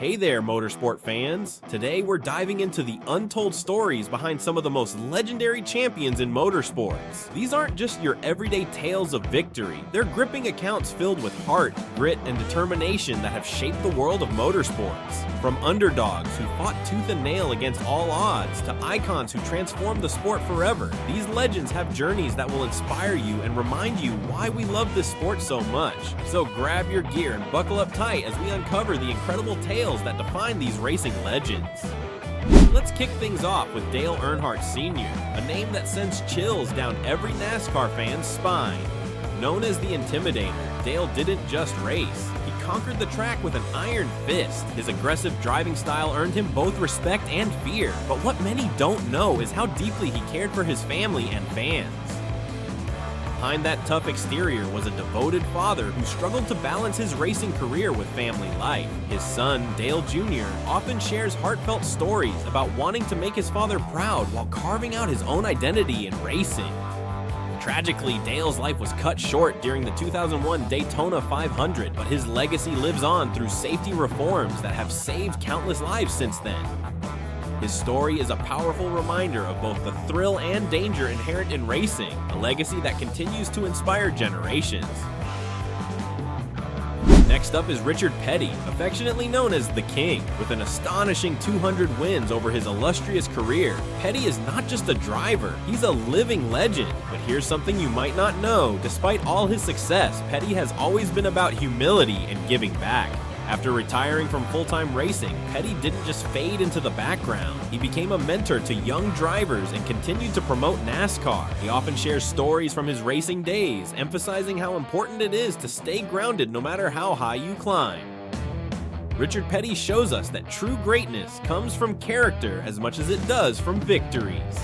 Hey there, motorsport fans! Today we're diving into the untold stories behind some of the most legendary champions in motorsports. These aren't just your everyday tales of victory, they're gripping accounts filled with heart, grit, and determination that have shaped the world of motorsports. From underdogs who fought tooth and nail against all odds to icons who transformed the sport forever, these legends have journeys that will inspire you and remind you why we love this sport so much. So grab your gear and buckle up tight as we uncover the incredible tales that define these racing legends. Let's kick things off with Dale Earnhardt Sr., a name that sends chills down every NASCAR fan's spine. Known as the Intimidator, Dale didn't just race. He conquered the track with an iron fist. His aggressive driving style earned him both respect and fear. But what many don't know is how deeply he cared for his family and fans. Behind that tough exterior was a devoted father who struggled to balance his racing career with family life. His son, Dale Jr., often shares heartfelt stories about wanting to make his father proud while carving out his own identity in racing. Tragically, Dale's life was cut short during the 2001 Daytona 500, but his legacy lives on through safety reforms that have saved countless lives since then. His story is a powerful reminder of both the thrill and danger inherent in racing, a legacy that continues to inspire generations. Next up is Richard Petty, affectionately known as the King. With an astonishing 200 wins over his illustrious career, Petty is not just a driver, he's a living legend. But here's something you might not know: despite all his success, Petty has always been about humility and giving back. After retiring from full-time racing, Petty didn't just fade into the background. He became a mentor to young drivers and continued to promote NASCAR. He often shares stories from his racing days, emphasizing how important it is to stay grounded no matter how high you climb. Richard Petty shows us that true greatness comes from character as much as it does from victories.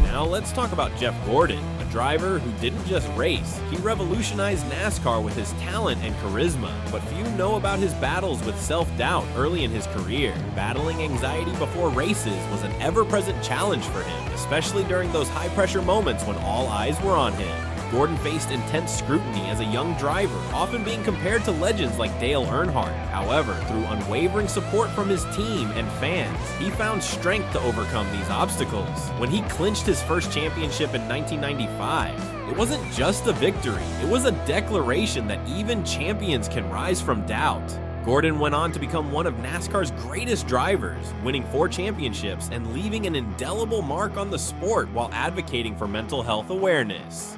Now let's talk about Jeff Gordon, a driver who didn't just race. He revolutionized NASCAR with his talent and charisma, but few know about his battles with self-doubt early in his career. Battling anxiety before races was an ever-present challenge for him, especially during those high-pressure moments when all eyes were on him. Gordon faced intense scrutiny as a young driver, often being compared to legends like Dale Earnhardt. However, through unwavering support from his team and fans, he found strength to overcome these obstacles. When he clinched his first championship in 1995, it wasn't just a victory, it was a declaration that even champions can rise from doubt. Gordon went on to become one of NASCAR's greatest drivers, winning 4 championships and leaving an indelible mark on the sport while advocating for mental health awareness.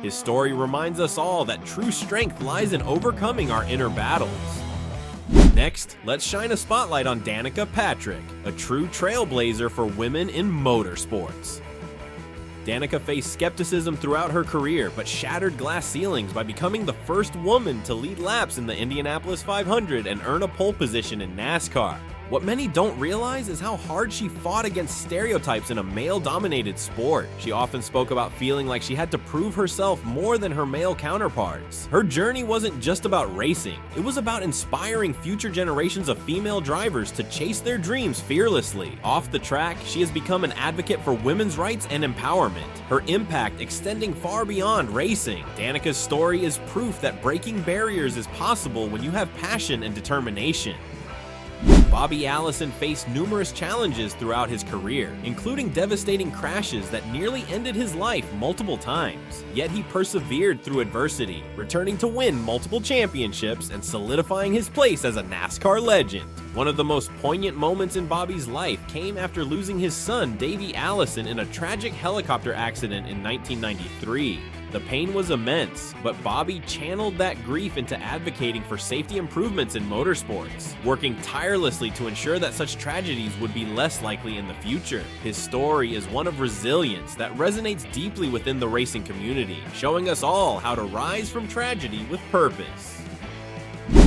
His story reminds us all that true strength lies in overcoming our inner battles. Next, let's shine a spotlight on Danica Patrick, a true trailblazer for women in motorsports. Danica faced skepticism throughout her career, but shattered glass ceilings by becoming the first woman to lead laps in the Indianapolis 500 and earn a pole position in NASCAR. What many don't realize is how hard she fought against stereotypes in a male-dominated sport. She often spoke about feeling like she had to prove herself more than her male counterparts. Her journey wasn't just about racing, it was about inspiring future generations of female drivers to chase their dreams fearlessly. Off the track, she has become an advocate for women's rights and empowerment, her impact extending far beyond racing. Danica's story is proof that breaking barriers is possible when you have passion and determination. Bobby Allison faced numerous challenges throughout his career, including devastating crashes that nearly ended his life multiple times. Yet he persevered through adversity, returning to win multiple championships and solidifying his place as a NASCAR legend. One of the most poignant moments in Bobby's life came after losing his son, Davey Allison, in a tragic helicopter accident in 1993. The pain was immense, but Bobby channeled that grief into advocating for safety improvements in motorsports, working tirelessly to ensure that such tragedies would be less likely in the future. His story is one of resilience that resonates deeply within the racing community, showing us all how to rise from tragedy with purpose.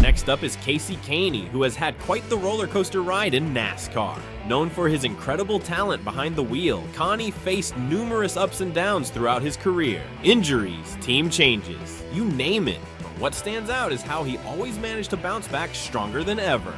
Next up is Kahne, who has had quite the roller coaster ride in NASCAR. Known for his incredible talent behind the wheel, Kahne faced numerous ups and downs throughout his career. Injuries, team changes, you name it. But what stands out is how he always managed to bounce back stronger than ever.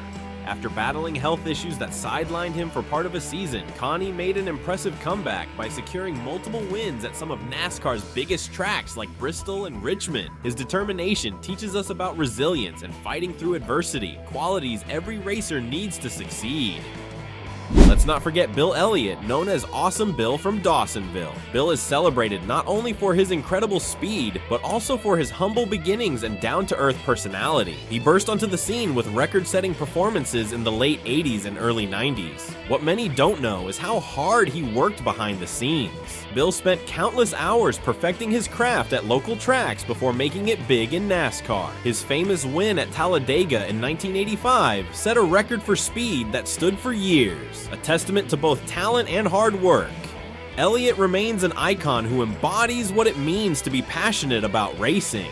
After battling health issues that sidelined him for part of a season, Kahne made an impressive comeback by securing multiple wins at some of NASCAR's biggest tracks like Bristol and Richmond. His determination teaches us about resilience and fighting through adversity, qualities every racer needs to succeed. Let's not forget Bill Elliott, known as Awesome Bill from Dawsonville. Bill is celebrated not only for his incredible speed, but also for his humble beginnings and down-to-earth personality. He burst onto the scene with record-setting performances in the late 80s and early 90s. What many don't know is how hard he worked behind the scenes. Bill spent countless hours perfecting his craft at local tracks before making it big in NASCAR. His famous win at Talladega in 1985 set a record for speed that stood for years, a testament to both talent and hard work. Elliott remains an icon who embodies what it means to be passionate about racing.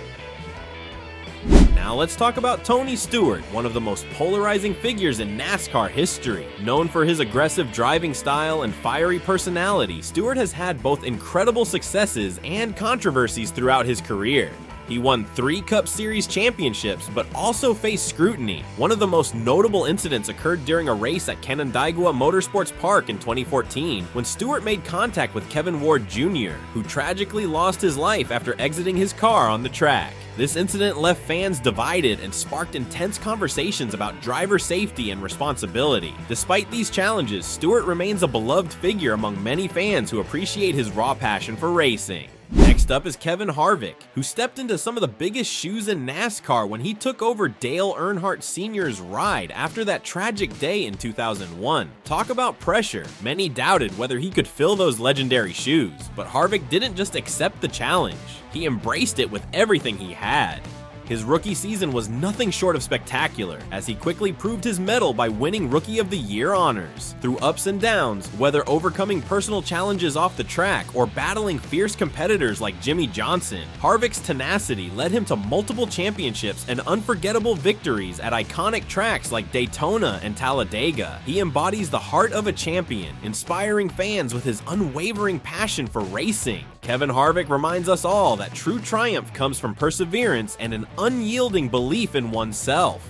Now let's talk about Tony Stewart, one of the most polarizing figures in NASCAR history. Known for his aggressive driving style and fiery personality, Stewart has had both incredible successes and controversies throughout his career. He won 3 Cup Series championships, but also faced scrutiny. One of the most notable incidents occurred during a race at Canandaigua Motorsports Park in 2014, when Stewart made contact with Kevin Ward Jr., who tragically lost his life after exiting his car on the track. This incident left fans divided and sparked intense conversations about driver safety and responsibility. Despite these challenges, Stewart remains a beloved figure among many fans who appreciate his raw passion for racing. Next up is Kevin Harvick, who stepped into some of the biggest shoes in NASCAR when he took over Dale Earnhardt Sr.'s ride after that tragic day in 2001. Talk about pressure. Many doubted whether he could fill those legendary shoes, but Harvick didn't just accept the challenge. He embraced it with everything he had. His rookie season was nothing short of spectacular, as he quickly proved his mettle by winning Rookie of the Year honors. Through ups and downs, whether overcoming personal challenges off the track or battling fierce competitors like Jimmy Johnson, Harvick's tenacity led him to multiple championships and unforgettable victories at iconic tracks like Daytona and Talladega. He embodies the heart of a champion, inspiring fans with his unwavering passion for racing. Kevin Harvick reminds us all that true triumph comes from perseverance and an unyielding belief in oneself.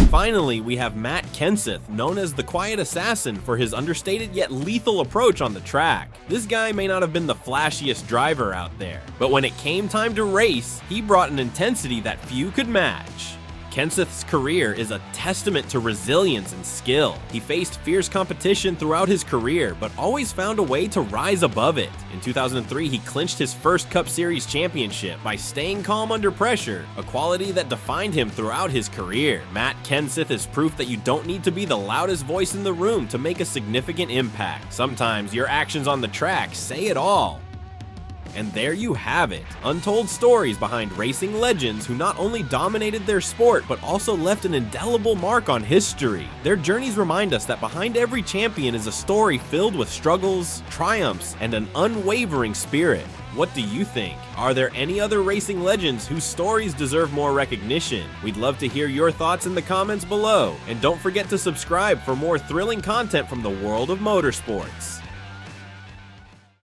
Finally, we have Matt Kenseth, known as the Quiet Assassin for his understated yet lethal approach on the track. This guy may not have been the flashiest driver out there, but when it came time to race, he brought an intensity that few could match. Kenseth's career is a testament to resilience and skill. He faced fierce competition throughout his career, but always found a way to rise above it. In 2003, he clinched his first Cup Series championship by staying calm under pressure, a quality that defined him throughout his career. Matt Kenseth is proof that you don't need to be the loudest voice in the room to make a significant impact. Sometimes your actions on the track say it all. And there you have it, untold stories behind racing legends who not only dominated their sport, but also left an indelible mark on history. Their journeys remind us that behind every champion is a story filled with struggles, triumphs, and an unwavering spirit. What do you think? Are there any other racing legends whose stories deserve more recognition? We'd love to hear your thoughts in the comments below. And don't forget to subscribe for more thrilling content from the world of motorsports.